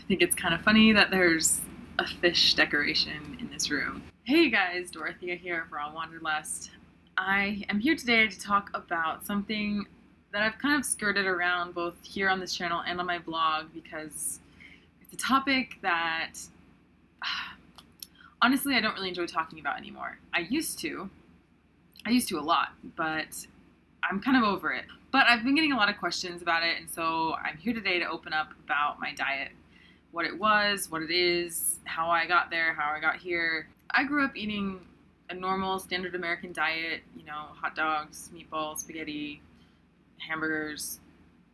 I think it's kind of funny that there's a fish decoration in this room. Hey guys, Dorothea here for All Wanderlust. I am here today to talk about something that I've kind of skirted around both here on this channel and on my blog because it's a topic that honestly I don't really enjoy talking about anymore. I used to a lot, but I'm kind of over it. But I've been getting a lot of questions about it, and so I'm here today to open up about my diet. What it was, what it is, how I got there, how I got here. I grew up eating a normal standard American diet, hot dogs, meatballs, spaghetti, hamburgers,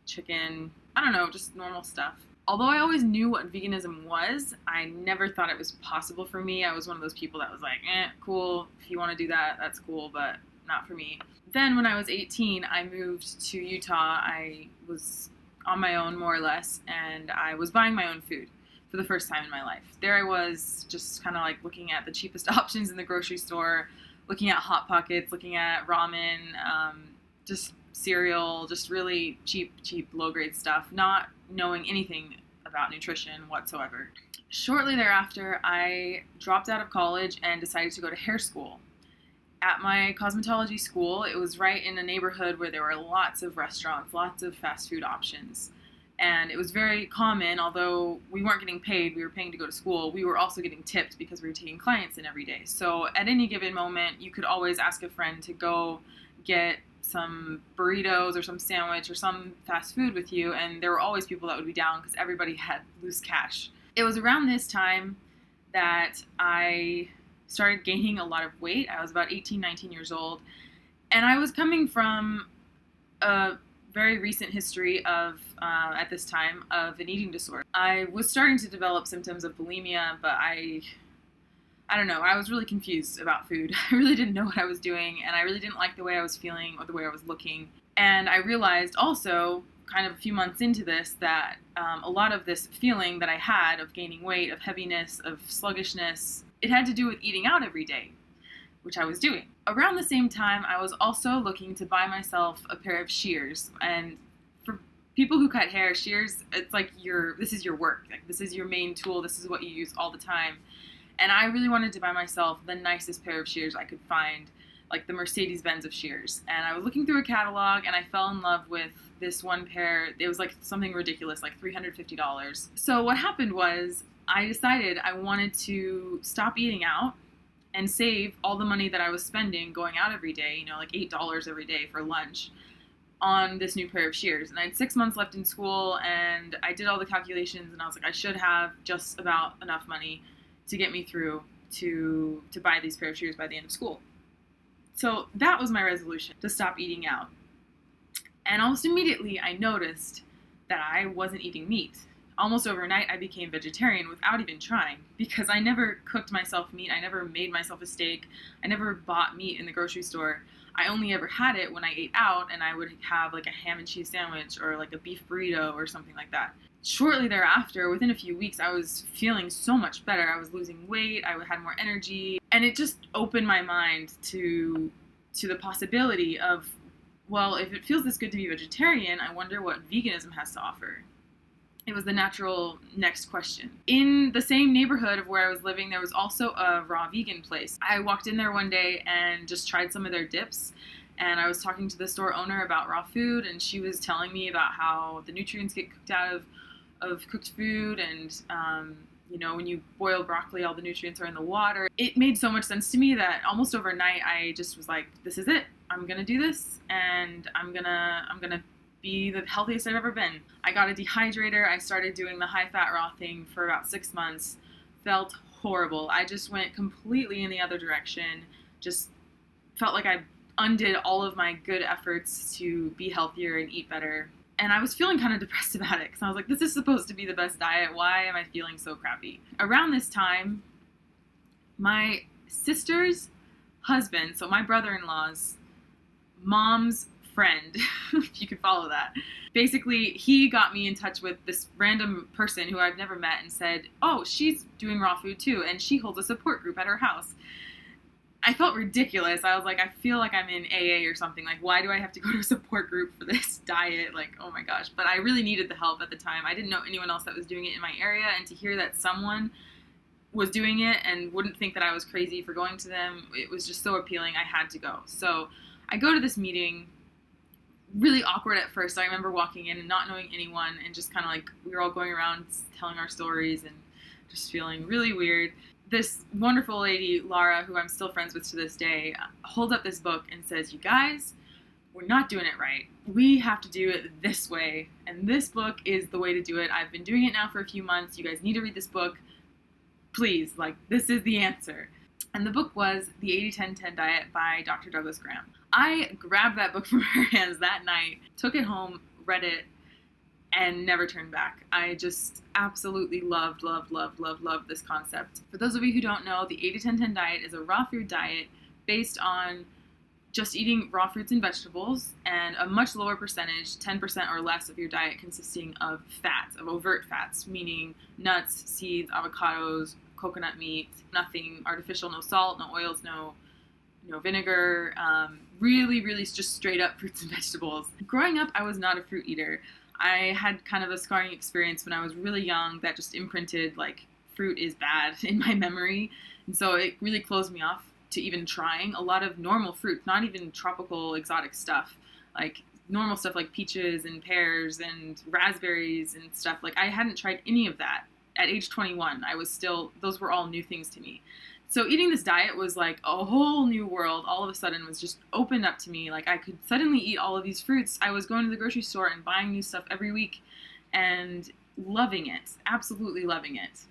chicken, I don't know, just normal stuff. Although I always knew what veganism was, I never thought it was possible for me. I was one of those people that was like, cool, if you want to do that, that's cool, but not for me. Then when I was 18, I moved to Utah. I was on my own, more or less, and I was buying my own food for the first time in my life. There I was, just kind of like looking at the cheapest options in the grocery store, looking at Hot Pockets, looking at ramen, just cereal, just really cheap, low-grade stuff, not knowing anything about nutrition whatsoever. Shortly thereafter, I dropped out of college and decided to go to hair school. At my cosmetology school, it was right in a neighborhood where there were lots of restaurants, lots of fast food options. And it was very common, although we weren't getting paid, we were paying to go to school, we were also getting tipped because we were taking clients in every day. So at any given moment, you could always ask a friend to go get some burritos or some sandwich or some fast food with you, and there were always people that would be down because everybody had loose cash. It was around this time that I started gaining a lot of weight. I was about 18, 19 years old, and I was coming from a very recent history of, at this time, of an eating disorder. I was starting to develop symptoms of bulimia, but I don't know, I was really confused about food. I really didn't know what I was doing, and I really didn't like the way I was feeling or the way I was looking. And I realized also, kind of a few months into this, that a lot of this feeling that I had of gaining weight, of heaviness, of sluggishness, it had to do with eating out every day, which I was doing. Around the same time, I was also looking to buy myself a pair of shears. And for people who cut hair, shears, it's like this is your work. Like, this is your main tool. This is what you use all the time. And I really wanted to buy myself the nicest pair of shears I could find, like the Mercedes-Benz of shears. And I was looking through a catalog, and I fell in love with this one pair. It was like something ridiculous, like $350. So what happened was, I decided I wanted to stop eating out and save all the money that I was spending going out every day, like $8 every day for lunch, on this new pair of shears. And I had 6 months left in school, and I did all the calculations, and I was like, I should have just about enough money to get me through to buy these pair of shears by the end of school. So that was my resolution, to stop eating out. And almost immediately I noticed that I wasn't eating meat. Almost overnight, I became vegetarian without even trying, because I never cooked myself meat. I never made myself a steak. I never bought meat in the grocery store. I only ever had it when I ate out, and I would have like a ham and cheese sandwich or like a beef burrito or something like that. Shortly thereafter, within a few weeks, I was feeling so much better. I was losing weight. I had more energy, and it just opened my mind to the possibility of, well, if it feels this good to be vegetarian, I wonder what veganism has to offer. It was the natural next question. In the same neighborhood of where I was living, there was also a raw vegan place. I walked in there one day and just tried some of their dips, and I was talking to the store owner about raw food, and she was telling me about how the nutrients get cooked out of cooked food, and when you boil broccoli, all the nutrients are in the water. It made so much sense to me that almost overnight I just was like, this is it. I'm gonna do this, and I'm gonna be the healthiest I've ever been. I got a dehydrator. I started doing the high-fat raw thing for about 6 months. Felt horrible. I just went completely in the other direction. Just felt like I undid all of my good efforts to be healthier and eat better. And I was feeling kind of depressed about it, because I was like, this is supposed to be the best diet. Why am I feeling so crappy? Around this time, my sister's husband, so my brother-in-law's mom's friend, if you could follow that. Basically, he got me in touch with this random person who I've never met and said, oh, she's doing raw food too, and she holds a support group at her house. I felt ridiculous. I was like, I feel like I'm in AA or something. Like, why do I have to go to a support group for this diet? Like, oh my gosh. But I really needed the help at the time. I didn't know anyone else that was doing it in my area, and to hear that someone was doing it and wouldn't think that I was crazy for going to them, it was just so appealing. I had to go. So I go to this meeting, really awkward at first. I remember walking in and not knowing anyone, and just kind of like, we were all going around telling our stories and just feeling really weird. This wonderful lady, Laura, who I'm still friends with to this day, holds up this book and says, "You guys, we're not doing it right. We have to do it this way. And this book is the way to do it. I've been doing it now for a few months. You guys need to read this book. Please, like, this is the answer." And the book was The 80-10-10 Diet by Dr. Douglas Graham. I grabbed that book from her hands that night, took it home, read it, and never turned back. I just absolutely loved this concept. For those of you who don't know, the 80-10-10 diet is a raw food diet based on just eating raw fruits and vegetables, and a much lower percentage, 10% or less of your diet consisting of fats, of overt fats, meaning nuts, seeds, avocados, coconut meat, nothing artificial, no salt, no oils, no vinegar, really just straight up fruits and vegetables. Growing up, I was not a fruit eater. I had kind of a scarring experience when I was really young that just imprinted, like, fruit is bad in my memory. And so it really closed me off to even trying a lot of normal fruit, not even tropical exotic stuff, like normal stuff like peaches and pears and raspberries and stuff. Like, I hadn't tried any of that. At age 21, those were all new things to me. So eating this diet was like a whole new world. All of a sudden was just opened up to me. Like, I could suddenly eat all of these fruits. I was going to the grocery store and buying new stuff every week and loving it, absolutely loving it.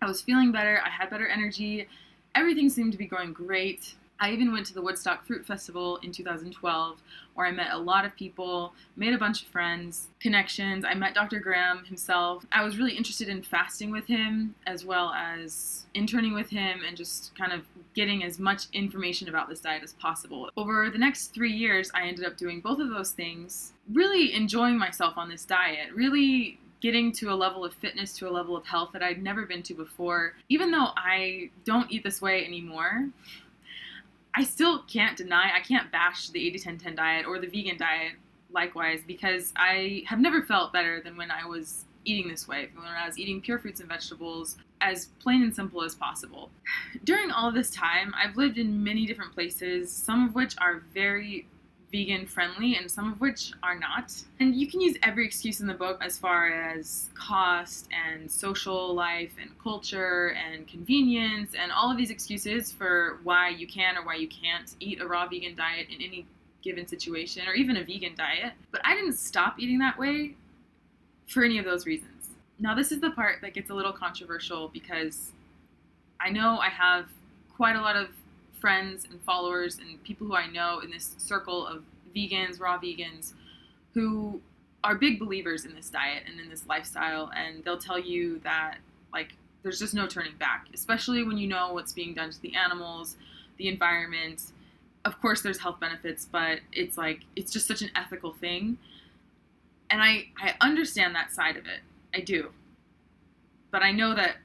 I was feeling better. I had better energy. Everything seemed to be going great. I even went to the Woodstock Fruit Festival in 2012, where I met a lot of people, made a bunch of friends, connections. I met Dr. Graham himself. I was really interested in fasting with him, as well as interning with him, and just kind of getting as much information about this diet as possible. Over the next 3 years, I ended up doing both of those things, really enjoying myself on this diet, really getting to a level of fitness, to a level of health that I'd never been to before. Even though I don't eat this way anymore, I still can't deny, I can't bash the 80-10-10 diet or the vegan diet likewise, because I have never felt better than when I was eating this way, when I was eating pure fruits and vegetables, as plain and simple as possible. During all of this time, I've lived in many different places, some of which are very vegan friendly and some of which are not. And you can use every excuse in the book as far as cost and social life and culture and convenience and all of these excuses for why you can or why you can't eat a raw vegan diet in any given situation, or even a vegan diet. But I didn't stop eating that way for any of those reasons. Now, this is the part that gets a little controversial, because I know I have quite a lot of friends and followers and people who I know in this circle of vegans, raw vegans, who are big believers in this diet and in this lifestyle, and they'll tell you that, like, there's just no turning back, especially when you know what's being done to the animals, the environment. Of course there's health benefits, but it's like, it's just such an ethical thing. And I understand that side of it. I do. But I know that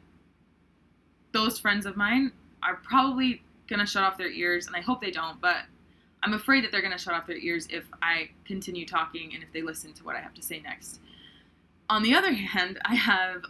those friends of mine are probably going to shut off their ears, and I hope they don't, but I'm afraid that they're going to shut off their ears if I continue talking and if they listen to what I have to say next. On the other hand, I have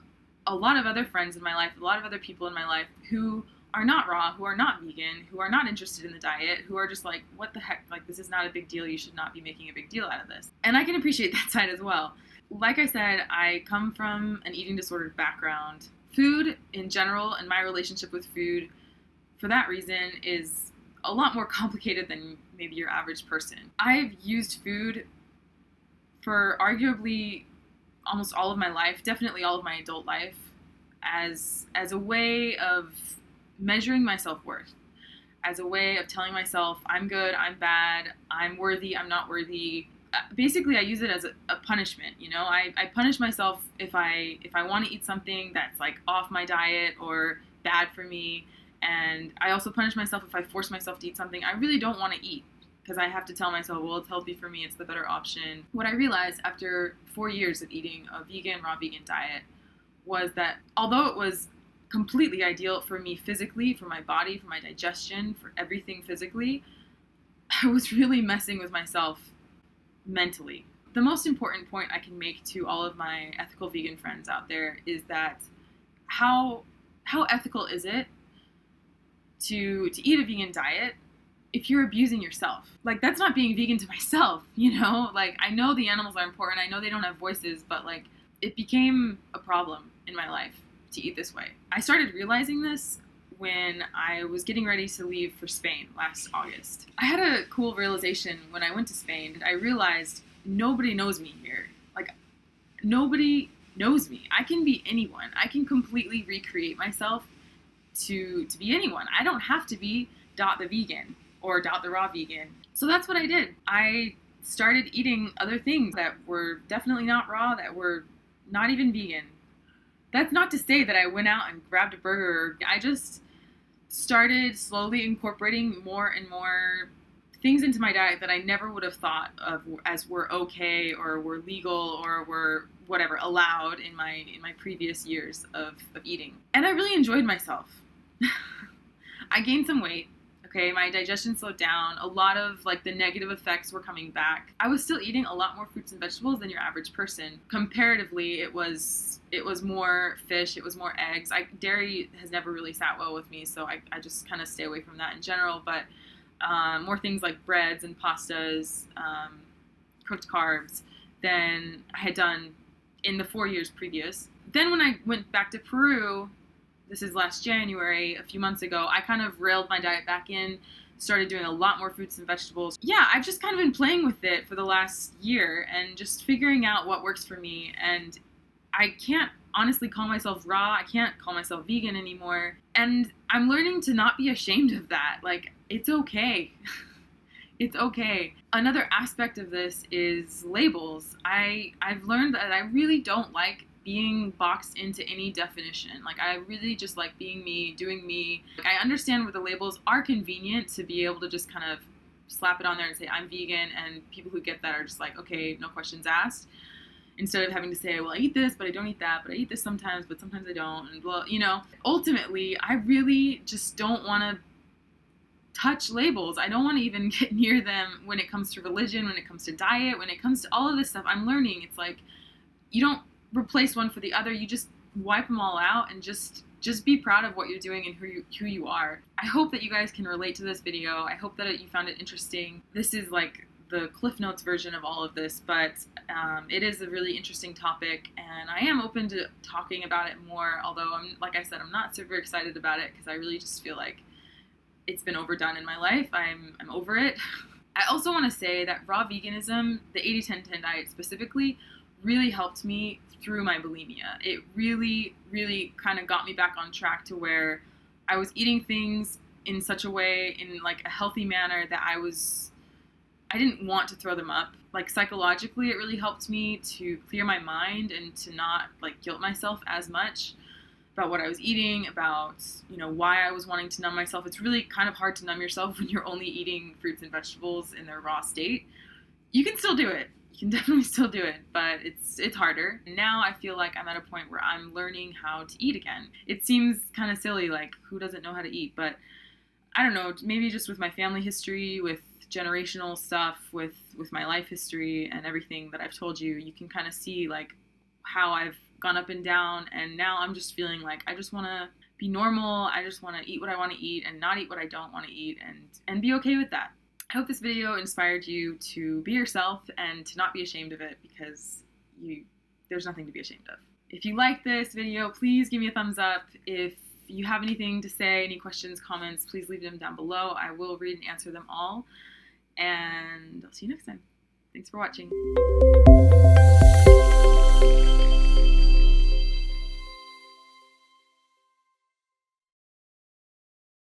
a lot of other friends in my life, a lot of other people in my life who are not raw, who are not vegan, who are not interested in the diet, who are just like, what the heck, like, this is not a big deal, you should not be making a big deal out of this. And I can appreciate that side as well. Like I said, I come from an eating disordered background. Food in general, and my relationship with food, for that reason, is a lot more complicated than maybe your average person. I've used food for arguably almost all of my life, definitely all of my adult life, as a way of measuring my self-worth, as a way of telling myself I'm good, I'm bad, I'm worthy, I'm not worthy. Basically, I use it as a punishment. You know, I punish myself if I want to eat something that's like off my diet or bad for me. And I also punish myself if I force myself to eat something I really don't want to eat, because I have to tell myself, well, it's healthy for me, it's the better option. What I realized after 4 years of eating a vegan, raw vegan diet was that although it was completely ideal for me physically, for my body, for my digestion, for everything physically, I was really messing with myself mentally. The most important point I can make to all of my ethical vegan friends out there is that how ethical is it to eat a vegan diet if you're abusing yourself? Like, that's not being vegan to myself, you know? Like, I know the animals are important. I know they don't have voices, but like, it became a problem in my life to eat this way. I started realizing this when I was getting ready to leave for Spain last August. I had a cool realization when I went to Spain. I realized nobody knows me here. Like, nobody knows me. I can be anyone. I can completely recreate myself to be anyone. I don't have to be Dot the vegan or Dot the raw vegan. So that's what I did. I started eating other things that were definitely not raw, that were not even vegan. That's not to say that I went out and grabbed a burger. I just started slowly incorporating more and more things into my diet that I never would have thought of as were okay or were legal or were whatever allowed in my previous years of eating. And I really enjoyed myself. I gained some weight. Okay, my digestion slowed down. A lot of like the negative effects were coming back. I was still eating a lot more fruits and vegetables than your average person. Comparatively, it was more fish, it was more eggs. Dairy has never really sat well with me, so I just kind of stay away from that in general. But more things like breads and pastas, cooked carbs than I had done in the 4 years previous. Then when I went back to Peru, this is last January, a few months ago, I kind of reeled my diet back in, started doing a lot more fruits and vegetables. Yeah, I've just kind of been playing with it for the last year and just figuring out what works for me. And I can't honestly call myself raw. I can't call myself vegan anymore. And I'm learning to not be ashamed of that. Like, it's okay. It's okay. Another aspect of this is labels. I've learned that I really don't like being boxed into any definition. Like, I really just like being me, doing me. Like, I understand where the labels are convenient to be able to just kind of slap it on there and say I'm vegan, and people who get that are just like, okay, no questions asked. Instead of having to say, well, I eat this, but I don't eat that, but I eat this sometimes, but sometimes I don't, and well, you know, ultimately, I really just don't want to touch labels. I don't want to even get near them when it comes to religion, when it comes to diet, when it comes to all of this stuff. I'm learning. It's like, you don't replace one for the other. You just wipe them all out and just be proud of what you're doing and who you are. I hope that you guys can relate to this video. I hope that you found it interesting. This is like the Cliff Notes version of all of this, but it is a really interesting topic, and I am open to talking about it more, although like I said, I'm not super excited about it because I really just feel like it's been overdone in my life. I'm over it. I also want to say that raw veganism, the 80-10-10 diet specifically, really helped me through my bulimia. It really, really kind of got me back on track to where I was eating things in such a way, in like a healthy manner, that I didn't want to throw them up. Like, psychologically, it really helped me to clear my mind and to not like guilt myself as much about what I was eating, about, you know, why I was wanting to numb myself. It's really kind of hard to numb yourself when you're only eating fruits and vegetables in their raw state. You can still do it. You can definitely still do it, but it's harder. Now I feel like I'm at a point where I'm learning how to eat again. It seems kind of silly, like, who doesn't know how to eat? But I don't know, maybe just with my family history, with generational stuff, with my life history and everything that I've told you, you can kind of see like how I've gone up and down, and now I'm just feeling like I just want to be normal. I just want to eat what I want to eat and not eat what I don't want to eat, and be okay with that. I hope this video inspired you to be yourself and to not be ashamed of it, because there's nothing to be ashamed of. If you like this video, please give me a thumbs up. If you have anything to say, any questions, comments, please leave them down below. I will read and answer them all. And I'll see you next time. Thanks for watching.